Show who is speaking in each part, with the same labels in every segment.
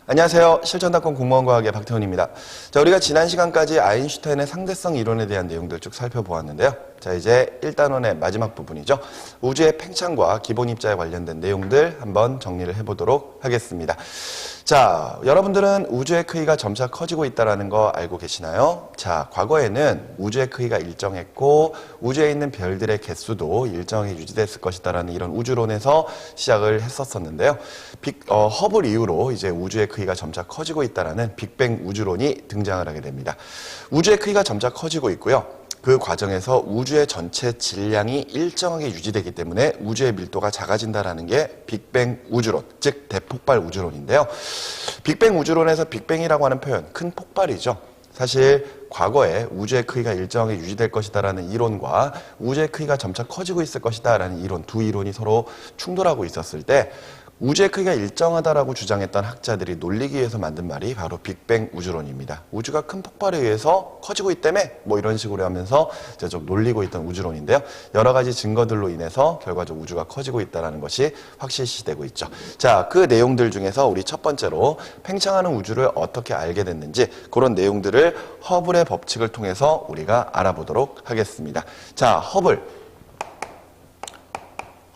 Speaker 1: 안녕하세요. 실전닷컴 공무원과학의 박태훈입니다. 자, 우리가 지난 시간까지 아인슈타인의 상대성 이론에 대한 내용들 쭉 살펴보았는데요. 자, 이제 1단원의 마지막 부분이죠. 우주의 팽창과 기본 입자에 관련된 내용들 한번 정리를 해보도록 하겠습니다. 자, 여러분들은 우주의 크기가 점차 커지고 있다는 거 알고 계시나요? 자, 과거에는 우주의 크기가 일정했고 우주에 있는 별들의 개수도 일정하게 유지됐을 것이다라는 이런 우주론에서 시작을 했었었는데요. 허블 이후로 이제 우주의 크기가 점차 커지고 있다는 빅뱅 우주론이 등장을 하게 됩니다. 우주의 크기가 점차 커지고 있고요. 그 과정에서 우주의 전체 질량이 일정하게 유지되기 때문에 우주의 밀도가 작아진다는 게 빅뱅 우주론, 즉 대폭발 우주론인데요. 빅뱅 우주론에서 빅뱅이라고 하는 표현, 큰 폭발이죠. 사실 과거에 우주의 크기가 일정하게 유지될 것이다라는 이론과 우주의 크기가 점차 커지고 있을 것이다라는 이론, 두 이론이 서로 충돌하고 있었을 때 우주의 크기가 일정하다라고 주장했던 학자들이 놀리기 위해서 만든 말이 바로 빅뱅 우주론입니다. 우주가 큰 폭발에 의해서 커지고 있다며 뭐 이런 식으로 하면서 이제 좀 놀리고 있던 우주론인데요. 여러 가지 증거들로 인해서 결과적으로 우주가 커지고 있다는 것이 확실시되고 있죠. 자, 그 내용들 중에서 우리 첫 번째로 팽창하는 우주를 어떻게 알게 됐는지 그런 내용들을 허블의 법칙을 통해서 우리가 알아보도록 하겠습니다. 자,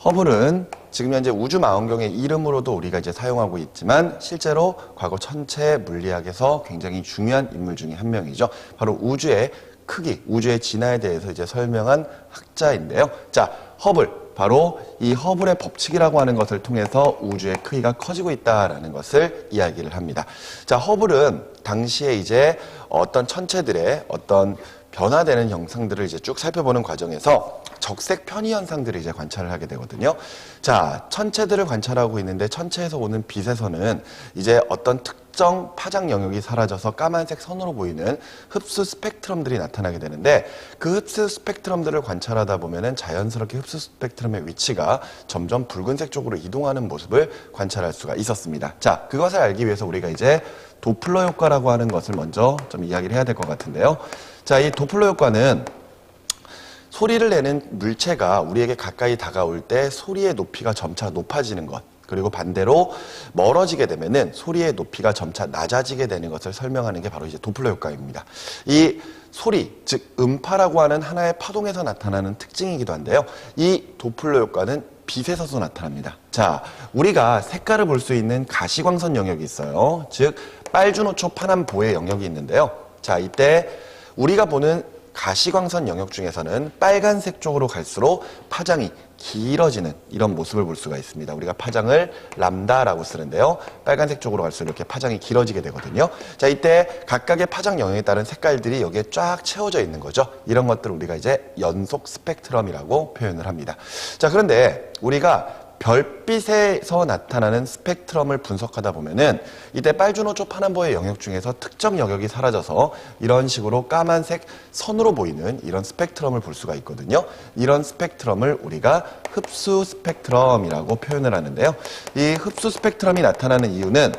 Speaker 1: 허블은 지금 현재 우주망원경의 이름으로도 우리가 이제 사용하고 있지만 실제로 과거 천체 물리학에서 굉장히 중요한 인물 중에 한 명이죠. 바로 우주의 크기, 우주의 진화에 대해서 이제 설명한 학자인데요. 자, 허블. 바로 이 허블의 법칙이라고 하는 것을 통해서 우주의 크기가 커지고 있다라는 것을 이야기를 합니다. 자, 허블은 당시에 이제 어떤 천체들의 어떤 변화되는 형상들을 이제 쭉 살펴보는 과정에서 적색 편의 현상들을 이제 관찰을 하게 되거든요. 자, 천체들을 관찰하고 있는데 천체에서 오는 빛에서는 이제 어떤 특정 파장 영역이 사라져서 까만색 선으로 보이는 흡수 스펙트럼들이 나타나게 되는데 그 흡수 스펙트럼들을 관찰하다 보면은 자연스럽게 흡수 스펙트럼의 위치가 점점 붉은색 쪽으로 이동하는 모습을 관찰할 수가 있었습니다. 자, 그것을 알기 위해서 우리가 이제 도플러 효과라고 하는 것을 먼저 좀 이야기를 해야 될 것 같은데요. 자, 이 도플러 효과는 소리를 내는 물체가 우리에게 가까이 다가올 때 소리의 높이가 점차 높아지는 것, 그리고 반대로 멀어지게 되면은 소리의 높이가 점차 낮아지게 되는 것을 설명하는 게 바로 이제 도플러 효과입니다. 이 소리, 즉 음파라고 하는 하나의 파동에서 나타나는 특징이기도 한데요. 이 도플러 효과는 빛에서도 나타납니다. 자, 우리가 색깔을 볼 수 있는 가시광선 영역이 있어요. 즉 빨주노초 파남보의 영역이 있는데요. 자, 이때 우리가 보는 가시광선 영역 중에서는 빨간색 쪽으로 갈수록 파장이 길어지는 이런 모습을 볼 수가 있습니다. 우리가 파장을 람다라고 쓰는데요. 빨간색 쪽으로 갈수록 이렇게 파장이 길어지게 되거든요. 자, 이때 각각의 파장 영역에 따른 색깔들이 여기에 쫙 채워져 있는 거죠. 이런 것들을 우리가 이제 연속 스펙트럼이라고 표현을 합니다. 자, 그런데 우리가 별빛에서 나타나는 스펙트럼을 분석하다 보면은 이때 빨주노초 파남보의 영역 중에서 특정 영역이 사라져서 이런 식으로 까만색 선으로 보이는 이런 스펙트럼을 볼 수가 있거든요. 이런 스펙트럼을 우리가 흡수 스펙트럼이라고 표현을 하는데요. 이 흡수 스펙트럼이 나타나는 이유는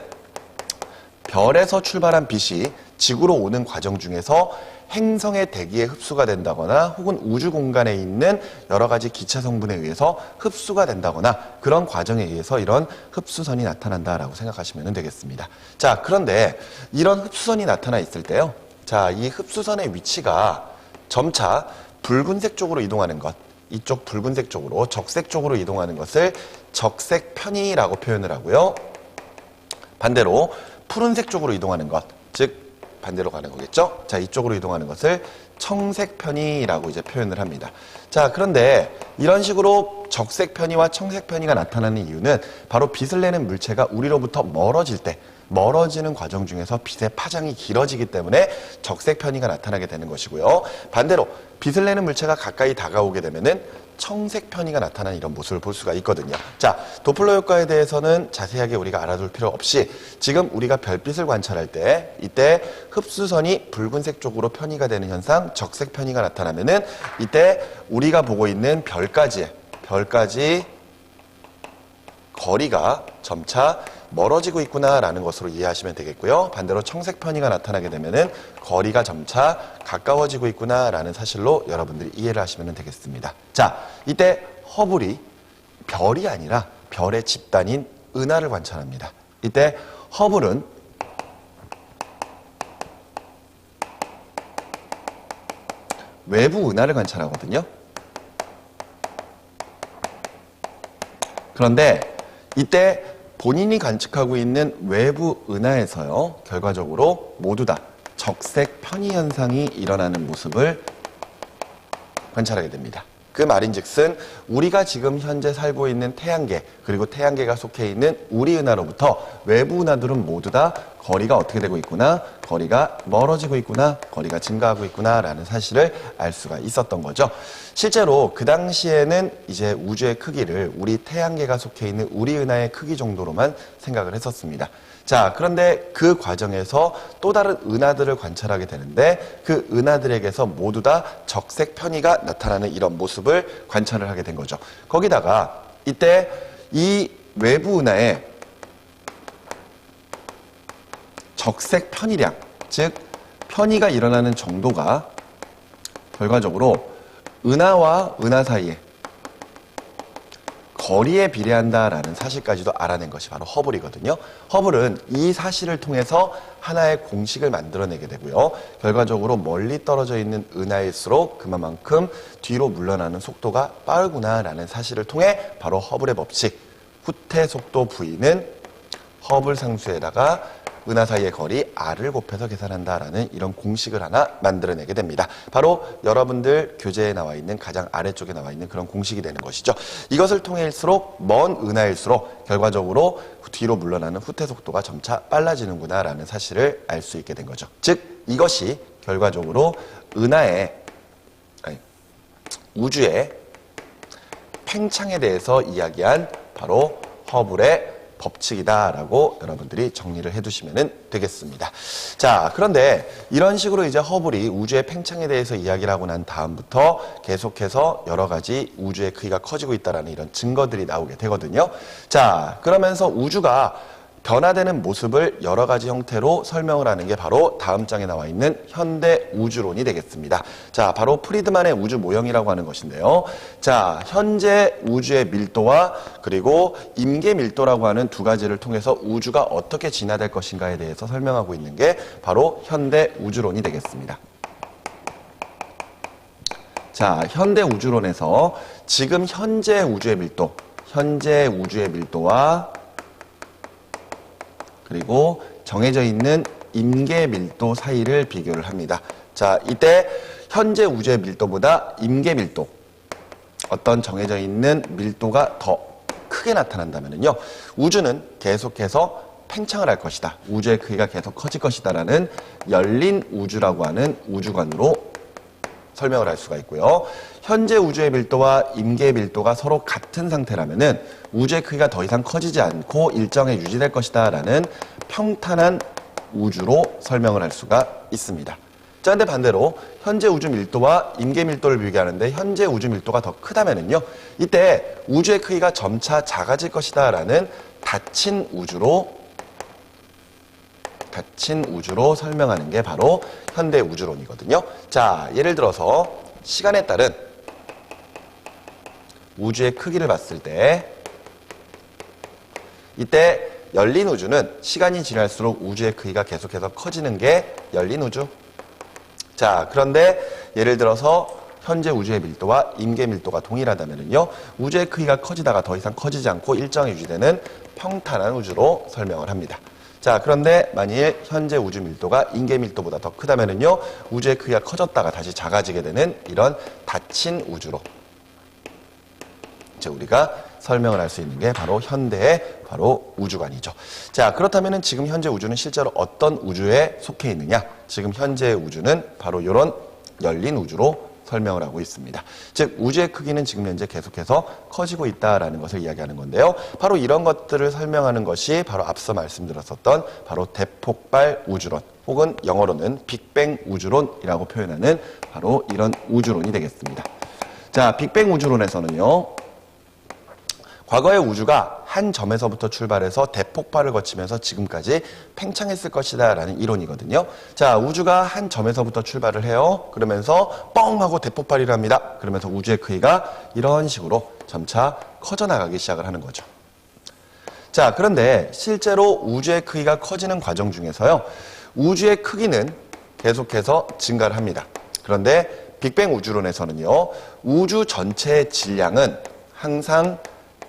Speaker 1: 별에서 출발한 빛이 지구로 오는 과정 중에서 행성의 대기에 흡수가 된다거나 혹은 우주 공간에 있는 여러 가지 기체 성분에 의해서 흡수가 된다거나 그런 과정에 의해서 이런 흡수선이 나타난다라고 생각하시면 되겠습니다. 자, 그런데 이런 흡수선이 나타나 있을 때요. 자, 이 흡수선의 위치가 점차 붉은색 쪽으로 이동하는 것, 이쪽 붉은색 쪽으로 적색 쪽으로 이동하는 것을 적색 편이라고 표현을 하고요. 반대로 푸른색 쪽으로 이동하는 것, 즉 반대로 가는 거겠죠? 자, 이쪽으로 이동하는 것을 청색 편이라고 이제 표현을 합니다. 자, 그런데 이런 식으로 적색 편이와 청색 편이가 나타나는 이유는 바로 빛을 내는 물체가 우리로부터 멀어질 때 멀어지는 과정 중에서 빛의 파장이 길어지기 때문에 적색 편이가 나타나게 되는 것이고요. 반대로 빛을 내는 물체가 가까이 다가오게 되면은 청색 편이가 나타나는 이런 모습을 볼 수가 있거든요. 자, 도플러 효과에 대해서는 자세하게 우리가 알아둘 필요 없이 지금 우리가 별빛을 관찰할 때 이때 흡수선이 붉은색 쪽으로 편이가 되는 현상, 적색 편이가 나타나면은 이때 우리가 보고 있는 별까지 거리가 점차 멀어지고 있구나라는 것으로 이해하시면 되겠고요. 반대로 청색 편이가 나타나게 되면은 거리가 점차 가까워지고 있구나라는 사실로 여러분들이 이해를 하시면 되겠습니다. 자, 이때 허블이 별이 아니라 별의 집단인 은하를 관찰합니다. 이때 허블은 외부 은하를 관찰하거든요. 그런데 이때 본인이 관측하고 있는 외부 은하에서요, 결과적으로 모두 다 적색 편의 현상이 일어나는 모습을 관찰하게 됩니다. 그 말인즉슨 우리가 지금 현재 살고 있는 태양계, 그리고 태양계가 속해 있는 우리 은하로부터 외부 은하들은 모두 다 거리가 어떻게 되고 있구나, 거리가 멀어지고 있구나, 거리가 증가하고 있구나라는 사실을 알 수가 있었던 거죠. 실제로 그 당시에는 이제 우주의 크기를 우리 태양계가 속해 있는 우리 은하의 크기 정도로만 생각을 했었습니다. 자, 그런데 그 과정에서 또 다른 은하들을 관찰하게 되는데 그 은하들에게서 모두 다 적색 편의가 나타나는 이런 모습을 관찰을 하게 된 거죠. 거기다가 이때 이 외부 은하의 적색 편의량, 즉 편의가 일어나는 정도가 결과적으로 은하와 은하 사이에 거리에 비례한다라는 사실까지도 알아낸 것이 바로 허블이거든요. 허블은 이 사실을 통해서 하나의 공식을 만들어내게 되고요. 결과적으로 멀리 떨어져 있는 은하일수록 그만큼 뒤로 물러나는 속도가 빠르구나라는 사실을 통해 바로 허블의 법칙, 후퇴 속도 V는 허블 상수에다가 은하 사이의 거리 R을 곱해서 계산한다라는 이런 공식을 하나 만들어내게 됩니다. 바로 여러분들 교재에 나와 있는 가장 아래쪽에 나와 있는 그런 공식이 되는 것이죠. 이것을 통해일수록 먼 은하일수록 결과적으로 뒤로 물러나는 후퇴 속도가 점차 빨라지는구나라는 사실을 알 수 있게 된 거죠. 즉 이것이 결과적으로 우주의 팽창에 대해서 이야기한 바로 허블의 법칙이다라고 여러분들이 정리를 해두시면 되겠습니다. 자, 그런데 이런 식으로 이제 허블이 우주의 팽창에 대해서 이야기를 하고 난 다음부터 계속해서 여러 가지 우주의 크기가 커지고 있다라는 이런 증거들이 나오게 되거든요. 자, 그러면서 우주가 변화되는 모습을 여러 가지 형태로 설명을 하는 게 바로 다음 장에 나와 있는 현대 우주론이 되겠습니다. 자, 바로 프리드만의 우주 모형이라고 하는 것인데요. 자, 현재 우주의 밀도와 그리고 임계 밀도라고 하는 두 가지를 통해서 우주가 어떻게 진화될 것인가에 대해서 설명하고 있는 게 바로 현대 우주론이 되겠습니다. 자, 현대 우주론에서 지금 현재 우주의 밀도와 그리고 정해져 있는 임계 밀도 사이를 비교를 합니다. 자, 이때 현재 우주의 밀도보다 임계 밀도, 어떤 정해져 있는 밀도가 더 크게 나타난다면요, 우주는 계속해서 팽창을 할 것이다. 우주의 크기가 계속 커질 것이다라는 열린 우주라고 하는 우주관으로 설명을 할 수가 있고요. 현재 우주의 밀도와 임계 밀도가 서로 같은 상태라면은 우주의 크기가 더 이상 커지지 않고 일정에 유지될 것이다라는 평탄한 우주로 설명을 할 수가 있습니다. 자, 근데 반대로 현재 우주 밀도와 임계 밀도를 비교하는데 현재 우주 밀도가 더 크다면은요, 이때 우주의 크기가 점차 작아질 것이다라는 닫힌 우주로 설명하는 게 바로 현대 우주론이거든요. 자, 예를 들어서 시간에 따른 우주의 크기를 봤을 때 이때 열린 우주는 시간이 지날수록 우주의 크기가 계속해서 커지는 게 열린 우주. 자, 그런데 예를 들어서 현재 우주의 밀도와 임계 밀도가 동일하다면요, 우주의 크기가 커지다가 더 이상 커지지 않고 일정에 유지되는 평탄한 우주로 설명을 합니다. 자, 그런데 만일 현재 우주 밀도가 임계 밀도보다 더 크다면은요, 우주의 크기가 커졌다가 다시 작아지게 되는 이런 닫힌 우주로 이제 우리가 설명을 할 수 있는 게 바로 현대의 바로 우주관이죠. 자, 그렇다면은 지금 현재 우주는 실제로 어떤 우주에 속해 있느냐? 지금 현재의 우주는 바로 이런 열린 우주로 설명을 하고 있습니다. 즉, 우주의 크기는 지금 현재 계속해서 커지고 있다라는 것을 이야기하는 건데요. 바로 이런 것들을 설명하는 것이 바로 앞서 말씀드렸었던 바로 대폭발 우주론, 혹은 영어로는 빅뱅 우주론이라고 표현하는 바로 이런 우주론이 되겠습니다. 자, 빅뱅 우주론에서는요, 과거의 우주가 한 점에서부터 출발해서 대폭발을 거치면서 지금까지 팽창했을 것이다 라는 이론이거든요. 자, 우주가 한 점에서부터 출발을 해요. 그러면서 뻥 하고 대폭발을 합니다. 그러면서 우주의 크기가 이런 식으로 점차 커져나가기 시작을 하는 거죠. 자, 그런데 실제로 우주의 크기가 커지는 과정 중에서요, 우주의 크기는 계속해서 증가를 합니다. 그런데 빅뱅 우주론에서는요, 우주 전체의 질량은 항상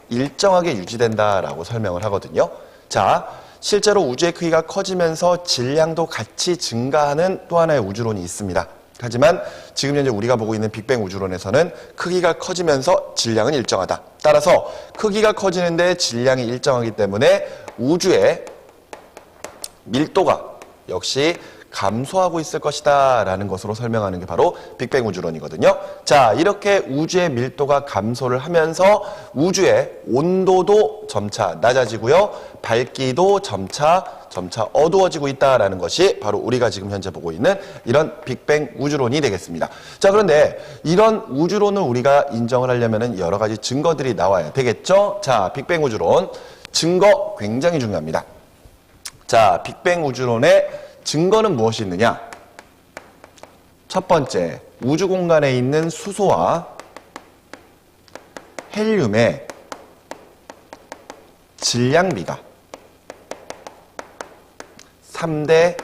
Speaker 1: 일정하게 유지된다라고 설명을 하거든요. 자, 실제로 우주의 크기가 커지면서 질량도 같이 증가하는 또 하나의 우주론이 있습니다. 하지만 지금 현재 우리가 보고 있는 빅뱅 우주론에서는 크기가 커지면서 질량은 일정하다. 따라서 크기가 커지는데 질량이 일정하기 때문에 우주의 밀도가 역시 감소하고 있을 것이다 라는 것으로 설명하는 게 바로 빅뱅 우주론이거든요. 자, 이렇게 우주의 밀도가 감소를 하면서 우주의 온도도 점차 낮아지고요. 밝기도 점차 어두워지고 있다라는 것이 바로 우리가 지금 현재 보고 있는 이런 빅뱅 우주론이 되겠습니다. 자, 그런데 이런 우주론을 우리가 인정을 하려면 여러 가지 증거들이 나와야 되겠죠. 자, 빅뱅 우주론 증거 굉장히 중요합니다. 자, 빅뱅 우주론의 증거는 무엇이 있느냐? 첫 번째, 우주 공간에 있는 수소와 헬륨의 질량비가 3대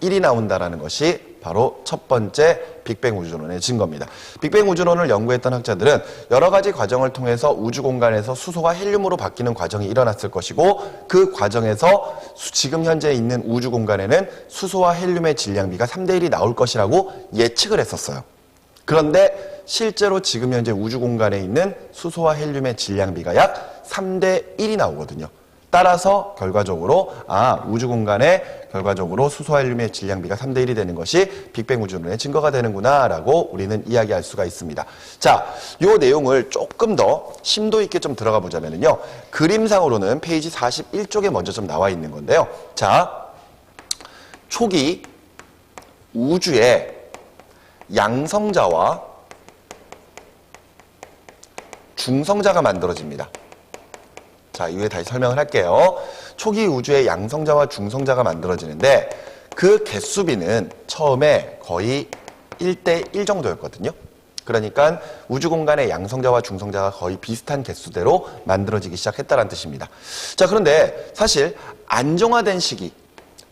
Speaker 1: 1이 나온다라는 것이 바로 첫 번째 빅뱅 우주론의 증거입니다. 빅뱅 우주론을 연구했던 학자들은 여러 가지 과정을 통해서 우주 공간에서 수소가 헬륨으로 바뀌는 과정이 일어났을 것이고 그 과정에서 지금 현재 있는 우주 공간에는 수소와 헬륨의 질량비가 3대 1이 나올 것이라고 예측을 했었어요. 그런데 실제로 지금 현재 우주 공간에 있는 수소와 헬륨의 질량비가 약 3대 1이 나오거든요. 따라서 결과적으로 우주 공간에 결과적으로 수소와 헬륨의 질량비가 3대 1이 되는 것이 빅뱅 우주론의 증거가 되는구나 라고 우리는 이야기할 수가 있습니다. 자, 요 내용을 조금 더 심도 있게 좀 들어가 보자면요. 그림상으로는 페이지 41쪽에 먼저 좀 나와 있는 건데요. 자, 초기 우주의 양성자와 중성자가 만들어집니다. 자, 이후에 다시 설명을 할게요. 초기 우주의 양성자와 중성자가 만들어지는데 그 개수비는 처음에 거의 1대 1 정도였거든요. 그러니까 우주 공간의 양성자와 중성자가 거의 비슷한 개수대로 만들어지기 시작했다는 뜻입니다. 자, 그런데 사실 안정화된 시기,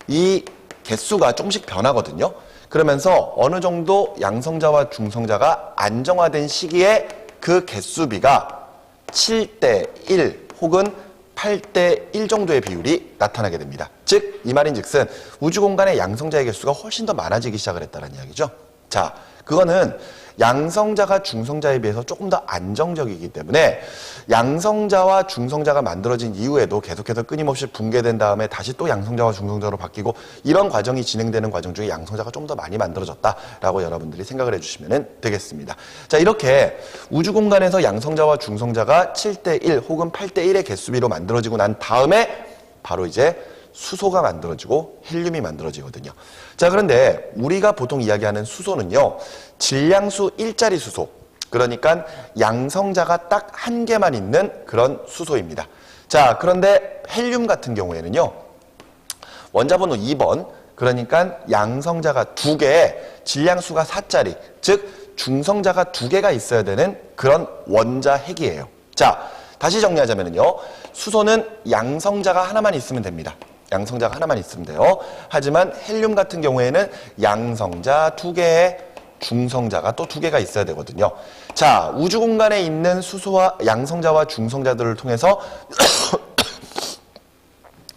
Speaker 1: 이 개수가 조금씩 변하거든요. 그러면서 어느 정도 양성자와 중성자가 안정화된 시기에 그 개수비가 7대 1 혹은 8대 1 정도의 비율이 나타나게 됩니다. 즉, 이 말인즉슨 우주 공간의 양성자의 개수가 훨씬 더 많아지기 시작을 했다는 이야기죠. 자, 그거는 양성자가 중성자에 비해서 조금 더 안정적이기 때문에 양성자와 중성자가 만들어진 이후에도 계속해서 끊임없이 붕괴된 다음에 다시 또 양성자와 중성자로 바뀌고 이런 과정이 진행되는 과정 중에 양성자가 좀 더 많이 만들어졌다라고 여러분들이 생각을 해주시면 되겠습니다. 자, 이렇게 우주 공간에서 양성자와 중성자가 7대 1 혹은 8대 1의 개수비로 만들어지고 난 다음에 바로 이제 수소가 만들어지고 헬륨이 만들어지거든요. 자, 그런데 우리가 보통 이야기하는 수소는요, 질량수 1짜리 수소, 그러니까 양성자가 딱 한 개만 있는 그런 수소입니다. 자, 그런데 헬륨 같은 경우에는요, 원자번호 2번, 그러니까 양성자가 2개, 질량수가 4짜리, 즉 중성자가 2개가 있어야 되는 그런 원자핵이에요. 자, 다시 정리하자면요, 수소는 양성자가 하나만 있으면 됩니다. 양성자가 하나만 있으면 돼요. 하지만 헬륨 같은 경우에는 양성자 2개에 중성자가 또 2개가 있어야 되거든요. 자, 우주 공간에 있는 수소와 양성자와 중성자들을 통해서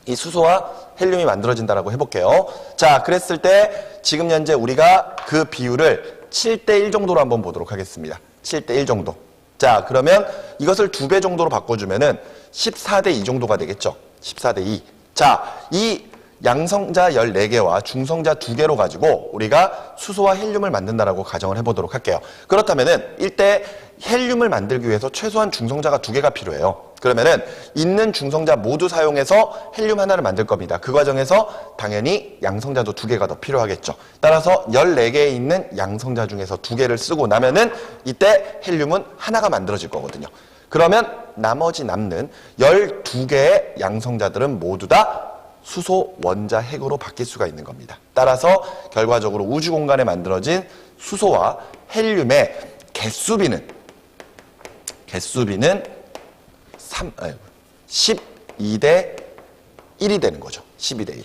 Speaker 1: 이 수소와 헬륨이 만들어진다라고 해볼게요. 자, 그랬을 때 지금 현재 우리가 그 비율을 7대 1 정도로 한번 보도록 하겠습니다. 7대 1 정도. 자, 그러면 이것을 2배 정도로 바꿔주면은 14대 2 정도가 되겠죠. 14대 2. 자, 이 양성자 14개와 중성자 2개로 가지고 우리가 수소와 헬륨을 만든다라고 가정을 해보도록 할게요. 그렇다면은 이때 헬륨을 만들기 위해서 최소한 중성자가 2개가 필요해요. 그러면은 있는 중성자 모두 사용해서 헬륨 하나를 만들 겁니다. 그 과정에서 당연히 양성자도 2개가 더 필요하겠죠. 따라서 14개에 있는 양성자 중에서 2개를 쓰고 나면은 이때 헬륨은 하나가 만들어질 거거든요. 그러면 나머지 남는 12개의 양성자들은 모두 다 수소 원자핵으로 바뀔 수가 있는 겁니다. 따라서 결과적으로 우주 공간에 만들어진 수소와 헬륨의 개수비는 12대 1이 되는 거죠. 12대 1.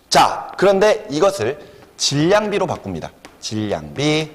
Speaker 1: 자, 그런데 이것을 질량비로 바꿉니다. 질량비.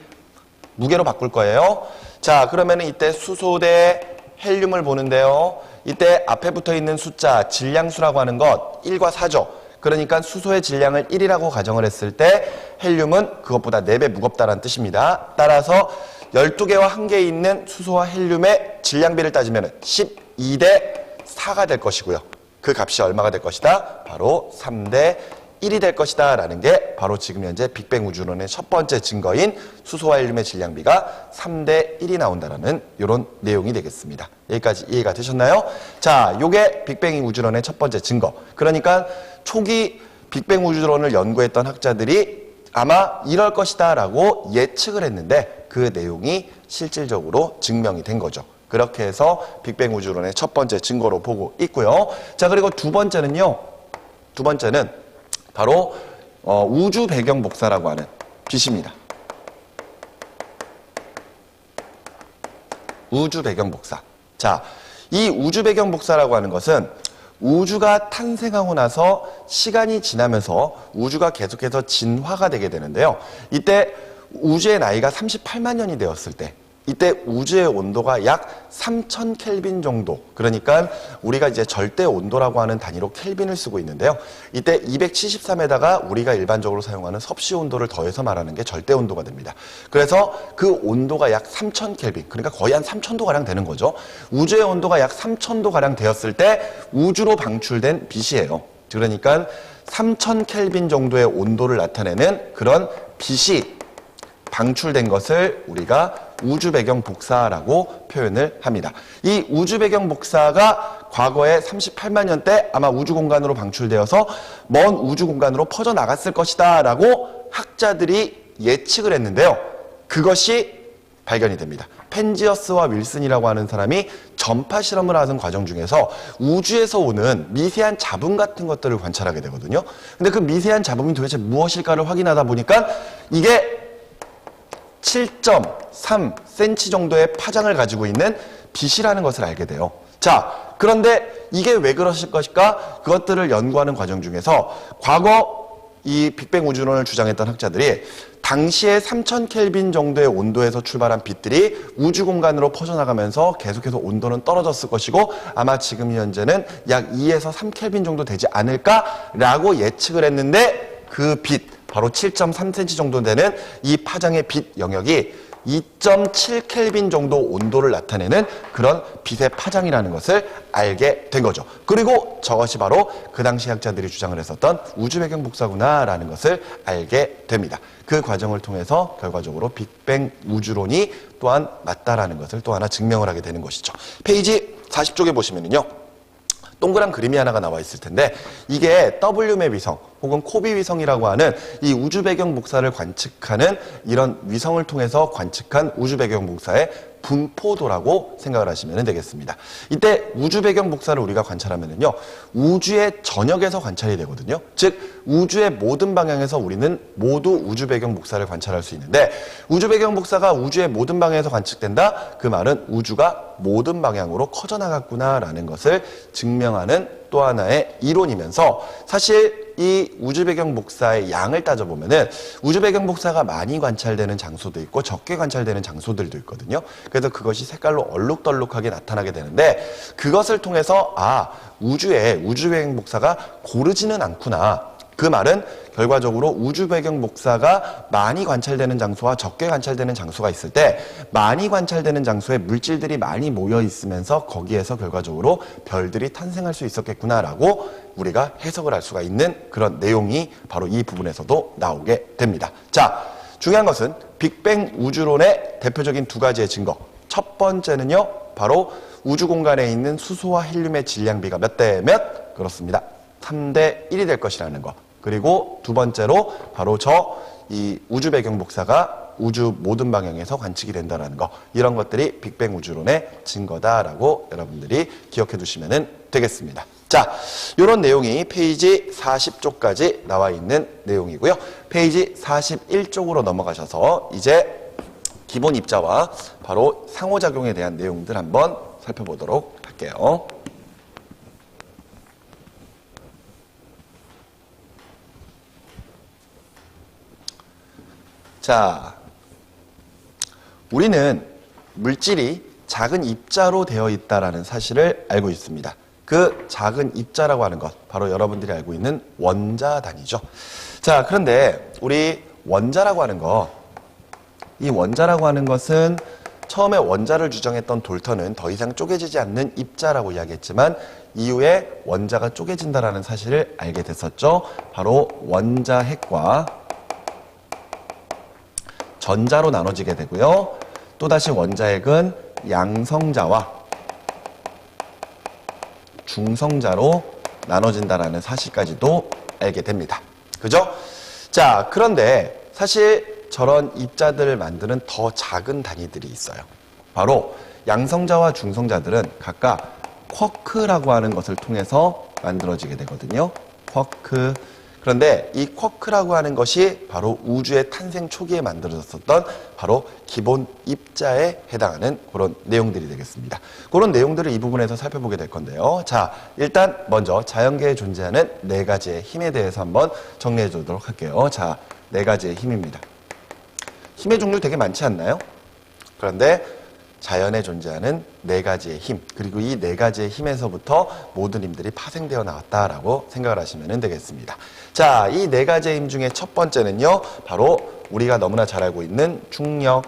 Speaker 1: 무게로 바꿀 거예요. 자, 그러면은 이때 수소 대 헬륨을 보는데요. 이때 앞에 붙어 있는 숫자, 질량수라고 하는 것 1과 4죠. 그러니까 수소의 질량을 1이라고 가정을 했을 때 헬륨은 그것보다 4배 무겁다는 뜻입니다. 따라서 12개와 1개 있는 수소와 헬륨의 질량비를 따지면 12대 4가 될 것이고요. 그 값이 얼마가 될 것이다? 바로 3대 1이 될 것이다 라는 게 바로 지금 현재 빅뱅 우주론의 첫 번째 증거인 수소와 헬륨의 질량비가 3대 1이 나온다라는 이런 내용이 되겠습니다. 여기까지 이해가 되셨나요? 자, 요게 빅뱅 우주론의 첫 번째 증거. 그러니까 초기 빅뱅 우주론을 연구했던 학자들이 아마 이럴 것이다 라고 예측을 했는데 그 내용이 실질적으로 증명이 된 거죠. 그렇게 해서 빅뱅 우주론의 첫 번째 증거로 보고 있고요. 자, 그리고 두 번째는 바로 우주 배경 복사라고 하는 빛입니다. 우주 배경 복사. 자, 이 우주 배경 복사라고 하는 것은 우주가 탄생하고 나서 시간이 지나면서 우주가 계속해서 진화가 되게 되는데요. 이때 우주의 나이가 38만 년이 되었을 때 이때 우주의 온도가 약 3000 켈빈 정도, 그러니까 우리가 이제 절대 온도라고 하는 단위로 켈빈을 쓰고 있는데요. 이때 273에다가 우리가 일반적으로 사용하는 섭씨 온도를 더해서 말하는 게 절대 온도가 됩니다. 그래서 그 온도가 약 3000 켈빈, 그러니까 거의 한 3000도 가량 되는 거죠. 우주의 온도가 약 3000도 가량 되었을 때 우주로 방출된 빛이에요. 그러니까 3000 켈빈 정도의 온도를 나타내는 그런 빛이 방출된 것을 우리가 우주 배경 복사라고 표현을 합니다. 이 우주 배경 복사가 과거에 38만 년 때 아마 우주 공간으로 방출되어서 먼 우주 공간으로 퍼져나갔을 것이다 라고 학자들이 예측을 했는데요. 그것이 발견이 됩니다. 펜지어스와 윌슨이라고 하는 사람이 전파 실험을 하는 과정 중에서 우주에서 오는 미세한 잡음 같은 것들을 관찰하게 되거든요. 근데 그 미세한 잡음이 도대체 무엇일까를 확인하다 보니까 이게 7.3cm 정도의 파장을 가지고 있는 빛이라는 것을 알게 돼요. 자, 그런데 이게 왜 그러실 것일까? 그것들을 연구하는 과정 중에서 과거 이 빅뱅 우주론을 주장했던 학자들이 당시에 3000 켈빈 정도의 온도에서 출발한 빛들이 우주 공간으로 퍼져나가면서 계속해서 온도는 떨어졌을 것이고 아마 지금 현재는 약 2에서 3 켈빈 정도 되지 않을까라고 예측을 했는데 그 빛, 바로 7.3cm 정도 되는 이 파장의 빛 영역이 2.7 켈빈 정도 온도를 나타내는 그런 빛의 파장이라는 것을 알게 된 거죠. 그리고 저것이 바로 그 당시 학자들이 주장을 했었던 우주 배경 복사구나라는 것을 알게 됩니다. 그 과정을 통해서 결과적으로 빅뱅 우주론이 또한 맞다라는 것을 또 하나 증명을 하게 되는 것이죠. 페이지 40쪽에 보시면요. 동그란 그림이 하나가 나와 있을 텐데 이게 WMAP 위성 혹은 코비 위성이라고 하는 이 우주 배경 복사를 관측하는 이런 위성을 통해서 관측한 우주 배경 복사의 분포도라고 생각을 하시면 되겠습니다. 이때 우주 배경 복사를 우리가 관찰하면요, 우주의 전역에서 관찰이 되거든요. 즉 우주의 모든 방향에서 우리는 모두 우주 배경 복사를 관찰할 수 있는데 우주 배경 복사가 우주의 모든 방향에서 관측된다? 그 말은 우주가 모든 방향으로 커져나갔구나라는 것을 증명하는 또 하나의 이론이면서 사실 이 우주 배경 복사의 양을 따져보면은 우주 배경 복사가 많이 관찰되는 장소도 있고 적게 관찰되는 장소들도 있거든요. 그래서 그것이 색깔로 얼룩덜룩하게 나타나게 되는데 그것을 통해서 우주에 우주 배경 복사가 고르지는 않구나. 그 말은 결과적으로 우주 배경 복사가 많이 관찰되는 장소와 적게 관찰되는 장소가 있을 때 많이 관찰되는 장소에 물질들이 많이 모여 있으면서 거기에서 결과적으로 별들이 탄생할 수 있었겠구나라고 우리가 해석을 할 수가 있는 그런 내용이 바로 이 부분에서도 나오게 됩니다. 자, 중요한 것은 빅뱅 우주론의 대표적인 두 가지의 증거. 첫 번째는요, 바로 우주 공간에 있는 수소와 헬륨의 질량비가 몇 대 몇? 그렇습니다. 3대 1이 될 것이라는 것. 그리고 두 번째로 바로 이 우주 배경 복사가 우주 모든 방향에서 관측이 된다는 것. 이런 것들이 빅뱅 우주론의 증거다라고 여러분들이 기억해 두시면 되겠습니다. 자, 이런 내용이 페이지 40쪽까지 나와 있는 내용이고요. 페이지 41쪽으로 넘어가셔서 이제 기본 입자와 바로 상호작용에 대한 내용들 한번 살펴보도록 할게요. 자, 우리는 물질이 작은 입자로 되어 있다는 사실을 알고 있습니다. 그 작은 입자라고 하는 것, 바로 여러분들이 알고 있는 원자 단위죠. 자, 그런데 우리 원자라고 하는 거, 이 원자라고 하는 것은 처음에 원자를 규정했던 돌턴은 더 이상 쪼개지지 않는 입자라고 이야기했지만 이후에 원자가 쪼개진다는 사실을 알게 됐었죠. 바로 원자핵과 전자로 나눠지게 되고요. 또다시 원자핵은 양성자와 중성자로 나눠진다는 사실까지도 알게 됩니다. 그죠? 자, 그런데 사실 저런 입자들을 만드는 더 작은 단위들이 있어요. 바로 양성자와 중성자들은 각각 쿼크라고 하는 것을 통해서 만들어지게 되거든요. 쿼크. 그런데 이 쿼크라고 하는 것이 바로 우주의 탄생 초기에 만들어졌었던 바로 기본 입자에 해당하는 그런 내용들이 되겠습니다. 그런 내용들을 이 부분에서 살펴보게 될 건데요. 자, 일단 먼저 자연계에 존재하는 네 가지의 힘에 대해서 한번 정리해 주도록 할게요. 자, 네 가지의 힘입니다. 힘의 종류 되게 많지 않나요? 그런데 자연에 존재하는 네 가지의 힘, 그리고 이 네 가지의 힘에서부터 모든 힘들이 파생되어 나왔다라고 생각을 하시면 되겠습니다. 자, 이 네 가지의 힘 중에 첫 번째는요, 바로 우리가 너무나 잘 알고 있는 중력,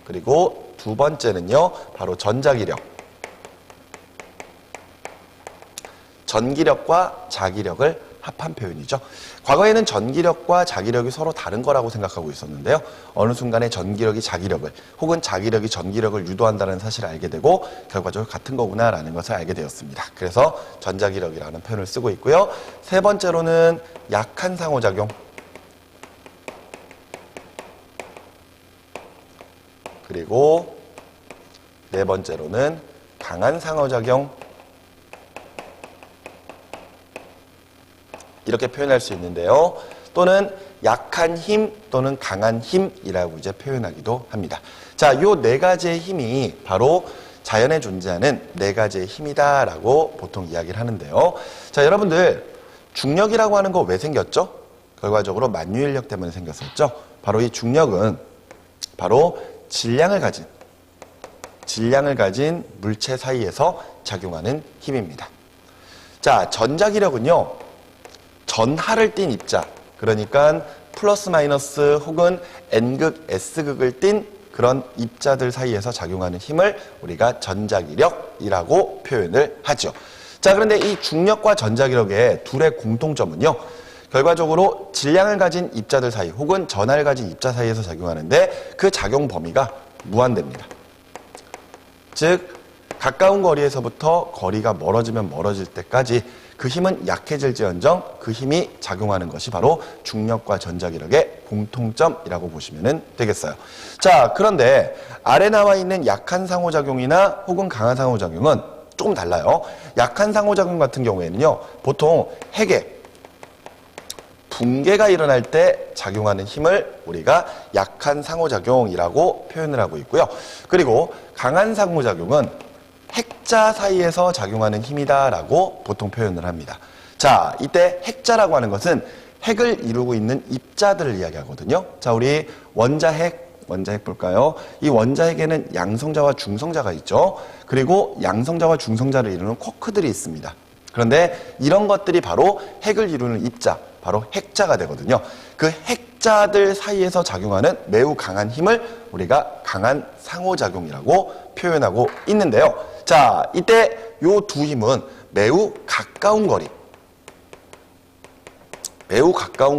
Speaker 1: 그리고 두 번째는요, 바로 전자기력, 전기력과 자기력을 합한 표현이죠. 과거에는 전기력과 자기력이 서로 다른 거라고 생각하고 있었는데요. 어느 순간에 전기력이 자기력을 혹은 자기력이 전기력을 유도한다는 사실을 알게 되고 결과적으로 같은 거구나라는 것을 알게 되었습니다. 그래서 전자기력이라는 표현을 쓰고 있고요. 세 번째로는 약한 상호작용, 그리고 네 번째로는 강한 상호작용, 이렇게 표현할 수 있는데요. 또는 약한 힘 또는 강한 힘이라고 이제 표현하기도 합니다. 자, 요 네 가지의 힘이 바로 자연에 존재하는 네 가지의 힘이다라고 보통 이야기를 하는데요. 자, 여러분들 중력이라고 하는 거 왜 생겼죠? 결과적으로 만유인력 때문에 생겼었죠. 바로 이 중력은 바로 질량을 가진 물체 사이에서 작용하는 힘입니다. 자, 전자기력은요, 전하를 띈 입자, 그러니까 플러스 마이너스 혹은 N극, S극을 띈 그런 입자들 사이에서 작용하는 힘을 우리가 전자기력이라고 표현을 하죠. 자, 그런데 이 중력과 전자기력의 둘의 공통점은요, 결과적으로 질량을 가진 입자들 사이 혹은 전하를 가진 입자 사이에서 작용하는데 그 작용 범위가 무한대입니다. 즉, 가까운 거리에서부터 거리가 멀어지면 멀어질 때까지 그 힘은 약해질지언정 그 힘이 작용하는 것이 바로 중력과 전자기력의 공통점이라고 보시면 되겠어요. 자, 그런데 아래 나와 있는 약한 상호작용이나 혹은 강한 상호작용은 조금 달라요. 약한 상호작용 같은 경우에는요, 보통 핵에 붕괴가 일어날 때 작용하는 힘을 우리가 약한 상호작용이라고 표현을 하고 있고요. 그리고 강한 상호작용은 핵자 사이에서 작용하는 힘이다라고 보통 표현을 합니다. 자, 이때 핵자라고 하는 것은 핵을 이루고 있는 입자들을 이야기하거든요. 자, 우리 원자핵 볼까요? 이 원자핵에는 양성자와 중성자가 있죠. 그리고 양성자와 중성자를 이루는 쿼크들이 있습니다. 그런데 이런 것들이 바로 핵을 이루는 입자, 바로 핵자가 되거든요. 그 핵자들 사이에서 작용하는 매우 강한 힘을 우리가 강한 상호작용이라고 표현하고 있는데요. 자, 이때 요 두 힘은 매우 가까운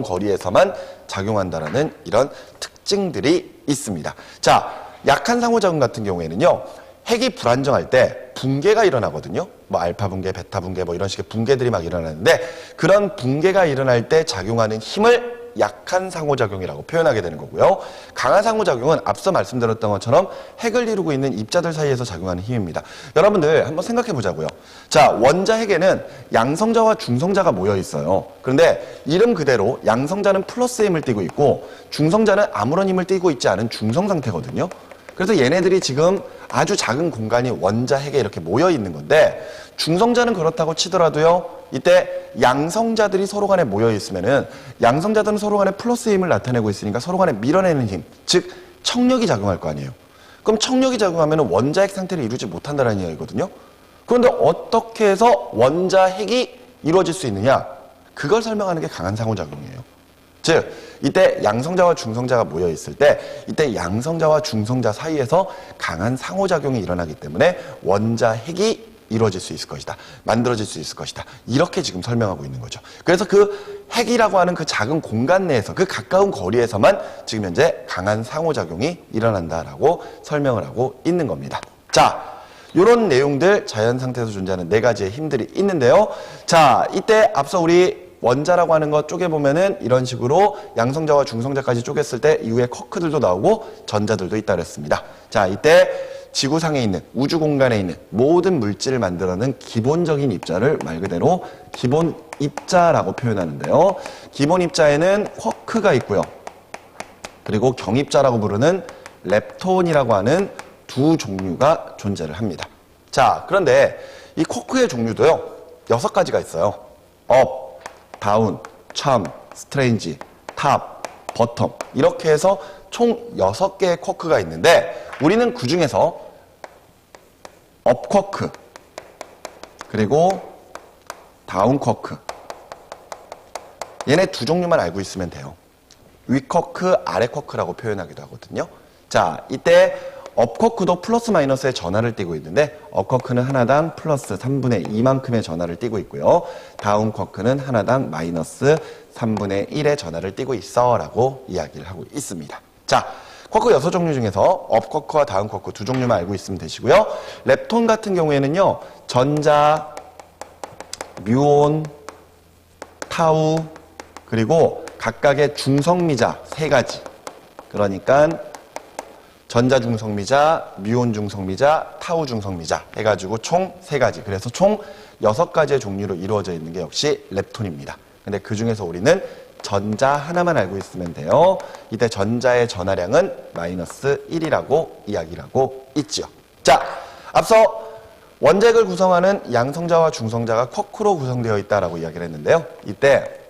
Speaker 1: 거리에서만 작용한다라는 이런 특징들이 있습니다. 자, 약한 상호작용 같은 경우에는요, 핵이 불안정할 때 붕괴가 일어나거든요. 뭐 알파 붕괴, 베타 붕괴 뭐 이런 식의 붕괴들이 막 일어나는데 그런 붕괴가 일어날 때 작용하는 힘을 약한 상호작용이라고 표현하게 되는 거고요. 강한 상호작용은 앞서 말씀드렸던 것처럼 핵을 이루고 있는 입자들 사이에서 작용하는 힘입니다. 여러분들 한번 생각해 보자고요. 자, 원자핵에는 양성자와 중성자가 모여 있어요. 그런데 이름 그대로 양성자는 플러스 힘을 띠고 있고 중성자는 아무런 힘을 띠고 있지 않은 중성 상태거든요. 그래서 얘네들이 지금 아주 작은 공간이 원자핵에 이렇게 모여 있는 건데 중성자는 그렇다고 치더라도요, 이때 양성자들이 서로 간에 모여 있으면은 양성자들은 서로 간에 플러스 힘을 나타내고 있으니까 서로 간에 밀어내는 힘, 즉 청력이 작용할 거 아니에요. 그럼 청력이 작용하면 원자핵 상태를 이루지 못한다는 이야기거든요. 그런데 어떻게 해서 원자핵이 이루어질 수 있느냐? 그걸 설명하는 게 강한 상호작용이에요. 즉, 이때 양성자와 중성자가 모여 있을 때 이때 양성자와 중성자 사이에서 강한 상호작용이 일어나기 때문에 원자핵이 이루어질 수 있을 것이다. 만들어질 수 있을 것이다. 이렇게 지금 설명하고 있는 거죠. 그래서 그 핵이라고 하는 그 작은 공간 내에서 그 가까운 거리에서만 지금 현재 강한 상호작용이 일어난다라고 설명을 하고 있는 겁니다. 자, 이런 내용들 자연 상태에서 존재하는 네 가지의 힘들이 있는데요. 자, 이때 앞서 우리 원자라고 하는 것 쪼개보면은 이런 식으로 양성자와 중성자까지 쪼갰을 때 이후에 쿼크들도 나오고 전자들도 있다 그랬습니다. 자, 이때 지구상에 있는 우주 공간에 있는 모든 물질을 만들어내는 기본적인 입자를 말 그대로 기본 입자라고 표현하는데요. 기본 입자에는 쿼크가 있고요. 그리고 경입자라고 부르는 렙톤이라고 하는 두 종류가 존재를 합니다. 자, 그런데 이 쿼크의 종류도요. 6가지가 있어요. 업, 다운, 참, 스트레인지, 탑, 버텀 이렇게 해서 총 6개의 쿼크가 있는데 우리는 그 중에서 업 쿼크 그리고 다운 쿼크 얘네 두 종류만 알고 있으면 돼요. 위 쿼크, 아래 쿼크라고 표현하기도 하거든요. 자, 이때 업 쿼크도 플러스 마이너스의 전하를 띠고 있는데 업 쿼크는 하나당 플러스 3분의 2만큼의 전하를 띠고 있고요. 다운 쿼크는 하나당 마이너스 3분의 1의 전하를 띠고 있어 라고 이야기를 하고 있습니다. 자, 쿼크 6종류 중에서 업 쿼크와 다운 쿼크 두 종류만 알고 있으면 되시고요. 렙톤 같은 경우에는요. 전자, 뮤온, 타우 그리고 각각의 중성미자 3가지 그러니까 전자 중성미자, 뮤온 중성미자, 타우 중성미자 해가지고 총 3가지 그래서 총 6가지의 종류로 이루어져 있는 게 역시 렙톤입니다. 근데 그 중에서 우리는 전자 하나만 알고 있으면 돼요. 이때 전자의 전하량은 마이너스 1이라고 이야기를 하고 있죠. 자, 앞서 원자핵을 구성하는 양성자와 중성자가 쿼크로 구성되어 있다라고 이야기를 했는데요. 이때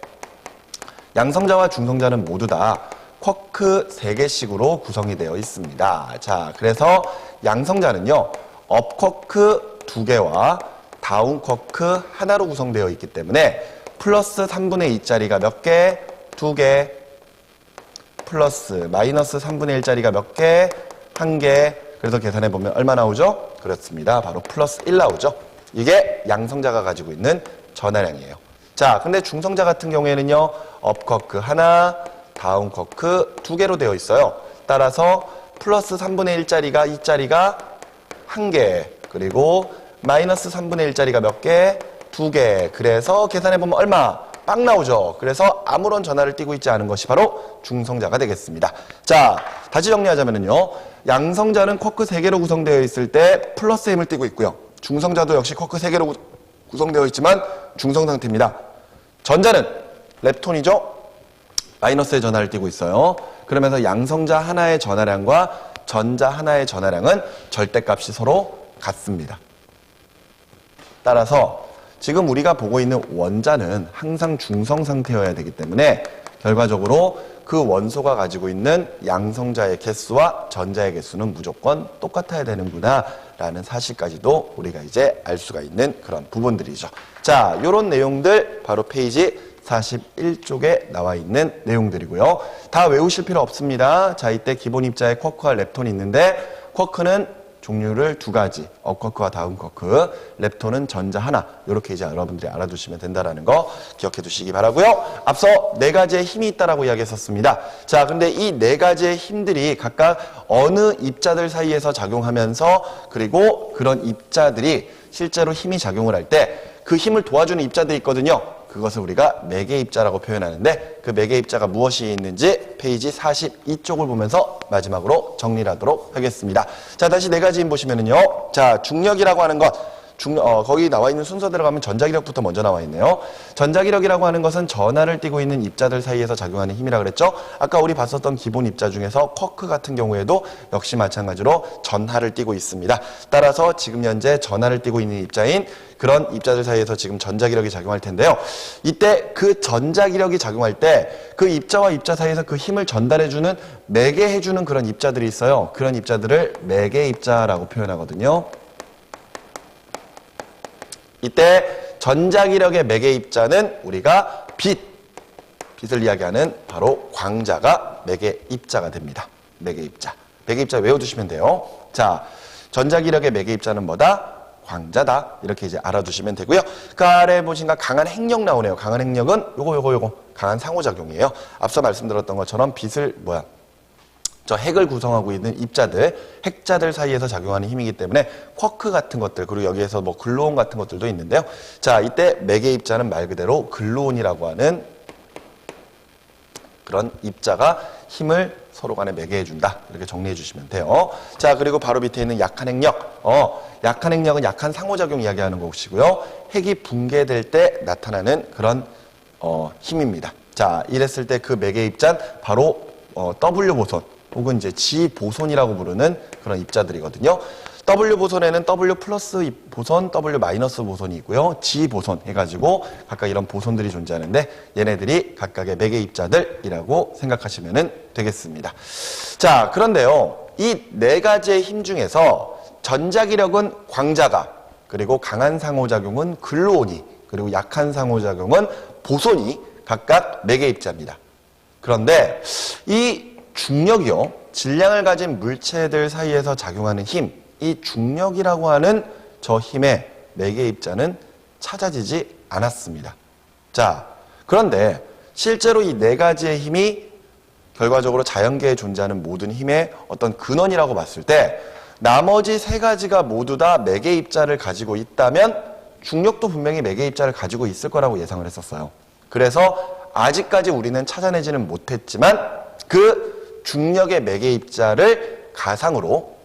Speaker 1: 양성자와 중성자는 모두 다 쿼크 3개씩으로 구성이 되어 있습니다. 자, 그래서 양성자는요. 업 쿼크 2개와 다운 쿼크 하나로 구성되어 있기 때문에 플러스 3분의 2짜리가 몇 개? 2개. 플러스 마이너스 3분의 1짜리가 몇 개? 1개. 그래서 계산해보면 얼마 나오죠? 그렇습니다. 바로 플러스 1 나오죠. 이게 양성자가 가지고 있는 전하량이에요. 자, 근데 중성자 같은 경우에는요. 업 쿼크 하나, 다운 쿼크 2개로 되어 있어요. 따라서 플러스 3분의 1짜리가 2짜리가 1개. 그리고 마이너스 3분의 1짜리가 몇 개? 2개. 그래서 계산해보면 얼마? 빵 나오죠. 그래서 아무런 전하를 띠고 있지 않은 것이 바로 중성자가 되겠습니다. 자, 다시 정리하자면요. 양성자는 쿼크 3개로 구성되어 있을 때 플러스 M을 띠고 있고요. 중성자도 역시 쿼크 3개로 구성되어 있지만 중성 상태입니다. 전자는 렙톤이죠. 마이너스의 전하를 띠고 있어요. 그러면서 양성자 하나의 전하량과 전자 하나의 전하량은 절대값이 서로 같습니다. 따라서 지금 우리가 보고 있는 원자는 항상 중성 상태여야 되기 때문에 결과적으로 그 원소가 가지고 있는 양성자의 개수와 전자의 개수는 무조건 똑같아야 되는구나 라는 사실까지도 우리가 이제 알 수가 있는 그런 부분들이죠. 자, 요런 내용들 바로 페이지 41쪽에 나와 있는 내용들이고요. 다 외우실 필요 없습니다. 자, 이때 기본 입자에 쿼크와 렙톤이 있는데 쿼크는 종류를 2가지, 업 쿼크와 다운 쿼크, 렙톤은 전자 하나 이렇게 이제 여러분들이 알아두시면 된다는 거 기억해 두시기 바라고요. 앞서 4가지의 힘이 있다라고 이야기했었습니다. 자, 근데 이 4가지의 힘들이 각각 어느 입자들 사이에서 작용하면서 그리고 그런 입자들이 실제로 힘이 작용을 할 때 그 힘을 도와주는 입자들이 있거든요. 그것을 우리가 매개 입자라고 표현하는데 그 매개 입자가 무엇이 있는지 페이지 42쪽을 보면서 마지막으로 정리를 하도록 하겠습니다. 자, 다시 4가지 힘 보시면은요. 자, 중력이라고 하는 것. 거기 나와 있는 순서대로 가면 전자기력부터 먼저 나와 있네요. 전자기력이라고 하는 것은 전하를 띠고 있는 입자들 사이에서 작용하는 힘이라 그랬죠. 아까 우리 봤었던 기본 입자 중에서 쿼크 같은 경우에도 역시 마찬가지로 전하를 띠고 있습니다. 따라서 지금 현재 전하를 띠고 있는 입자인 그런 입자들 사이에서 지금 전자기력이 작용할 텐데요. 이때 그 전자기력이 작용할 때 그 입자와 입자 사이에서 그 힘을 전달해주는, 매개해주는 그런 입자들이 있어요. 그런 입자들을 매개입자라고 표현하거든요. 이때 전자기력의 매개입자는 우리가 빛을 이야기하는 바로 광자가 매개입자가 됩니다. 매개입자. 매개입자 외워두시면 돼요. 자, 전자기력의 매개입자는 뭐다? 광자다. 이렇게 이제 알아두시면 되고요. 그 아래 보시니까 강한 핵력 나오네요. 강한 핵력은 요거 강한 상호작용이에요. 앞서 말씀드렸던 것처럼 빛을 저 핵을 구성하고 있는 입자들, 핵자들 사이에서 작용하는 힘이기 때문에 쿼크 같은 것들, 그리고 여기에서 뭐 글루온 같은 것들도 있는데요. 자, 이때 매개입자는 말 그대로 글루온이라고 하는 그런 입자가 힘을 서로 간에 매개해준다. 이렇게 정리해 주시면 돼요. 자, 그리고 바로 밑에 있는 약한 핵력. 약한 핵력은 약한 상호작용 이야기하는 것이고요. 핵이 붕괴될 때 나타나는 그런 힘입니다. 자, 이랬을 때 그 매개입자는 바로 W 보손 혹은 이제 G 보손이라고 부르는 그런 입자들이거든요. W 보손에는 W 플러스 보손, W 마이너스 보손이 있고요. G 보손 해가지고 각각 이런 보손들이 존재하는데 얘네들이 각각의 매개 입자들이라고 생각하시면 되겠습니다. 자, 그런데요. 이 네 가지의 힘 중에서 전자기력은 광자가, 그리고 강한 상호작용은 글루온이, 그리고 약한 상호작용은 보손이 각각 매개 입자입니다. 그런데 이 중력이요. 질량을 가진 물체들 사이에서 작용하는 힘, 이 중력이라고 하는 저 힘의 매개 입자는 찾아지지 않았습니다. 자, 그런데 실제로 이 네 가지의 힘이 결과적으로 자연계에 존재하는 모든 힘의 어떤 근원이라고 봤을 때 나머지 세 가지가 모두 다 매개 입자를 가지고 있다면 중력도 분명히 매개 입자를 가지고 있을 거라고 예상을 했었어요. 그래서 아직까지 우리는 찾아내지는 못했지만 그 중력의 매개 입자를 가상으로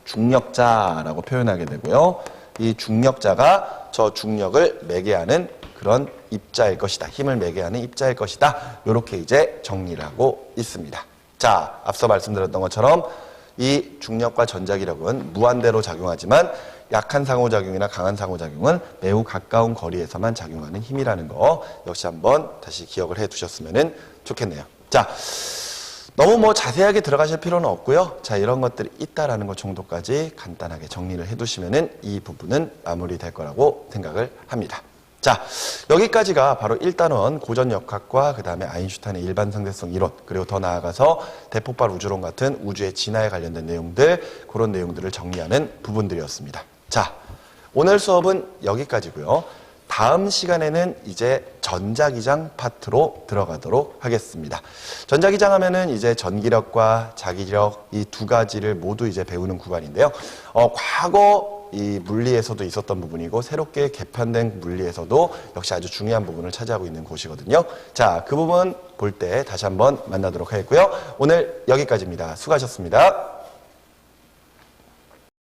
Speaker 1: 중력자라고 표현하게 되고요. 이 중력자가 저 중력을 매개하는 그런 입자일 것이다. 힘을 매개하는 입자일 것이다. 이렇게 이제 정리를 하고 있습니다. 자, 앞서 말씀드렸던 것처럼 이 중력과 전자기력은 무한대로 작용하지만 약한 상호작용이나 강한 상호작용은 매우 가까운 거리에서만 작용하는 힘이라는 거 역시 한번 다시 기억을 해 두셨으면 좋겠네요. 자, 너무 뭐 자세하게 들어가실 필요는 없고요. 자, 이런 것들이 있다라는 것 정도까지 간단하게 정리를 해두시면은 이 부분은 마무리될 거라고 생각을 합니다. 자, 여기까지가 바로 1단원 고전역학과 그 다음에 아인슈타인의 일반 상대성 이론, 그리고 더 나아가서 대폭발 우주론 같은 우주의 진화에 관련된 내용들, 그런 내용들을 정리하는 부분들이었습니다. 자, 오늘 수업은 여기까지고요. 다음 시간에는 이제 전자기장 파트로 들어가도록 하겠습니다. 전자기장 하면은 이제 전기력과 자기력 이 두 가지를 모두 이제 배우는 구간인데요. 과거 이 물리에서도 있었던 부분이고 새롭게 개편된 물리에서도 역시 아주 중요한 부분을 차지하고 있는 곳이거든요. 자, 그 부분 볼 때 다시 한번 만나도록 하겠고요. 오늘 여기까지입니다. 수고하셨습니다.